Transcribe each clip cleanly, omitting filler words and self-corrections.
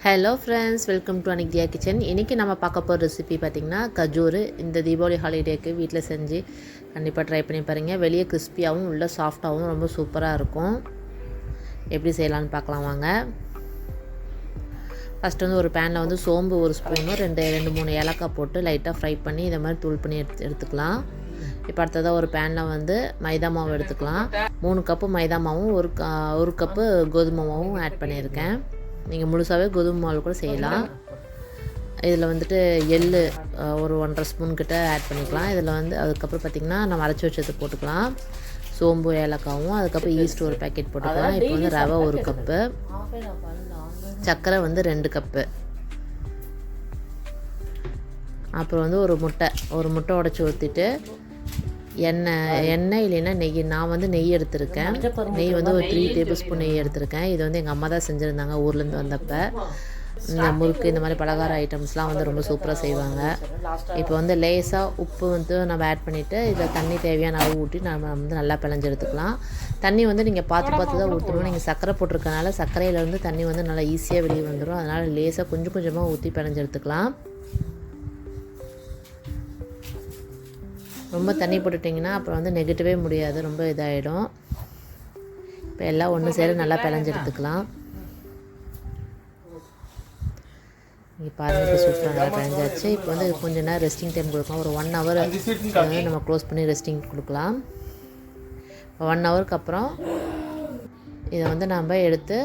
Hello friends, welcome to Anikthiya kitchen. இன்றைக்கி நம்ம பார்க்க போகிற ரெசிபி பார்த்திங்கன்னா கஜூரு. இந்த தீபாவளி ஹாலிடேக்கு வீட்டில் செஞ்சு கண்டிப்பாக ட்ரை பண்ணி பாருங்கள். வெளியே கிறிஸ்பியாகவும் உள்ள சாஃப்டாகவும் ரொம்ப சூப்பராக இருக்கும். எப்படி செய்யலான்னு பார்க்கலாம் வாங்க. ஃபஸ்ட்டு வந்து ஒரு பேனில் வந்து சோம்பு ஒரு ஸ்பூனு ரெண்டு மூணு ஏலக்காய் போட்டு லைட்டாக ஃப்ரை பண்ணி இதை மாதிரி தூள் பண்ணி எடுத்துக்கலாம். இப்போ அடுத்ததாக ஒரு பேனில் வந்து மைதா மாவு எடுத்துக்கலாம். 3 கப்பு மைதா மாவும் ஒரு கப்பு கோதுமை மாவும் ஆட் பண்ணியிருக்கேன். நீங்கள் முழுசாகவே கோதுமை மாவு கூட செய்யலாம். இதில் வந்துட்டு எள்ளு ஒரு 1.5 ஸ்பூன் கிட்ட ஆட் பண்ணிக்கலாம். இதில் வந்து அதுக்கப்புறம் பார்த்திங்கன்னா நம்ம அரைச்சி வச்சது போட்டுக்கலாம். சோம்பு ஏலக்காவும் அதுக்கப்புறம் ஈஸ்ட் ஒரு பேக்கெட் போட்டுக்கலாம். இப்போ வந்து ரவை 1 கப்பு, சர்க்கரை வந்து 2 கப்பு, அப்புறம் வந்து ஒரு முட்டை உடச்சி ஊற்றிட்டு எண்ணெய் இல்லைன்னா நெய். நான் வந்து நெய் எடுத்திருக்கேன். நெய் வந்து ஒரு 3 டேபிள் ஸ்பூன் நெய் எடுத்திருக்கேன். இது வந்து எங்கள் அம்மா தான் செஞ்சுருந்தாங்க ஊர்லேருந்து வந்தப்போ. இந்த முறுக்கு இந்த மாதிரி பலகார ஐட்டம்ஸ்லாம் வந்து ரொம்ப சூப்பராக செய்வாங்க. இப்போ வந்து லேசாக உப்பு வந்து நம்ம ஆட் பண்ணிவிட்டு இதில் தண்ணி தேவையான அளவு ஊற்றி நம்ம வந்து நல்லா பிணைஞ்சு எடுத்துக்கலாம். தண்ணி வந்து நீங்கள் பார்த்து தான் ஊற்றணும். நீங்கள் சர்க்கரை போட்டிருக்கனால சர்க்கரையிலேருந்து தண்ணி வந்து நல்லா ஈஸியாக வெளியே வந்துடும். அதனால் லேசாக கொஞ்சம் கொஞ்சமாக ஊற்றி பிணைஞ்சு எடுத்துக்கலாம். ரொம்ப தண்ணி போட்டுட்டிங்கன்னா அப்புறம் வந்து நெகட்டிவே முடியாது, ரொம்ப இதாகிடும். இப்போ எல்லாம் ஒன்று சேர நல்லா பிணைஞ்சு எடுத்துக்கலாம். இங்கே பாருங்கள், இப்போ சூப்பராக நல்லா பிணைஞ்சாச்சு. இப்போ வந்து கொஞ்சம் நேரம் ரெஸ்டிங் டைம் கொடுக்கலாம். ஒரு 1 ஹவர் வந்து நம்ம க்ளோஸ் பண்ணி ரெஸ்டிங் கொடுக்கலாம். இப்போ 1 ஹவருக்கு அப்புறம் இதை வந்து நம்ம எடுத்து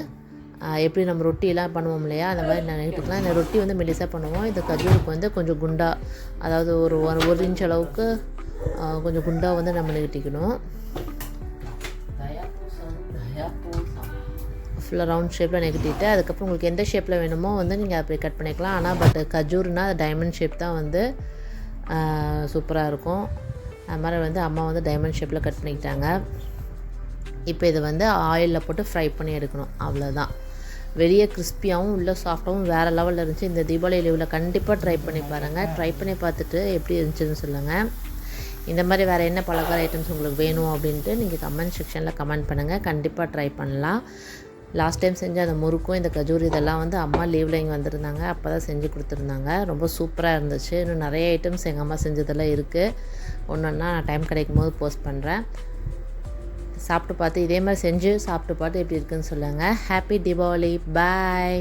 எப்படி நம்ம ரொட்டியெல்லாம் பண்ணுவோம் இல்லையா, அந்த மாதிரி நான் எடுத்துக்கலாம். இந்த ரொட்டி வந்து மெலிசாக பண்ணுவோம். இந்த கஜூருக்கு வந்து கொஞ்சம் குண்டா, அதாவது ஒரு இன்ச் அளவுக்கு கொஞ்சம் குண்டாக வந்து நம்ம நெகட்டிக்கணும். ஃபுல்லாக ரவுண்ட் ஷேப்பில் நெகட்டிட்டு அதுக்கப்புறம் உங்களுக்கு எந்த ஷேப்பில் வேணுமோ வந்து நீங்கள் அப்படி கட் பண்ணிக்கலாம். ஆனால் பட் கஜூர்னால் டைமண்ட் ஷேப் தான் வந்து சூப்பராக இருக்கும். அது மாதிரி வந்து அம்மா வந்து டைமண்ட் ஷேப்பில் கட் பண்ணிக்கிட்டாங்க. இப்போ இதை வந்து ஆயிலில் போட்டு ஃப்ரை பண்ணி எடுக்கணும், அவ்வளோதான். வெளியே கிறிஸ்பியாகவும் உள்ள சாஃப்டாகவும் வேறு லெவலில் இருந்துச்சு. இந்த தீபாவளி லீவில் கண்டிப்பாக ட்ரை பண்ணி பாருங்கள். ட்ரை பண்ணி பார்த்துட்டு எப்படி இருந்துச்சுன்னு சொல்லுங்கள். இந்த மாதிரி வேறு என்ன பலகார ஐட்டம்ஸ் உங்களுக்கு வேணும் அப்படின்ட்டு நீங்கள் கமெண்ட் செக்ஷனில் கமெண்ட் பண்ணுங்கள். கண்டிப்பாக ட்ரை பண்ணலாம். லாஸ்ட் டைம் செஞ்ச அந்த முறுக்கும் இந்த கஜூர் இதெல்லாம் வந்து அம்மா லீவில் இங்கே வந்திருந்தாங்க, அப்போ தான் செஞ்சு கொடுத்துருந்தாங்க. ரொம்ப சூப்பராக இருந்துச்சு. இன்னும் நிறைய ஐட்டம்ஸ் எங்கள் அம்மா செஞ்சதெல்லாம் இருக்குது. ஒன்று நான் டைம் கிடைக்கும் போது போஸ்ட் பண்ணுறேன். சாப்பிட்டு பார்த்து இதே மாதிரி செஞ்சு சாப்பிட்டு பார்த்து எப்படி இருக்குன்னு சொல்லுங்கள். ஹாப்பி தீபாவளி. பாய்.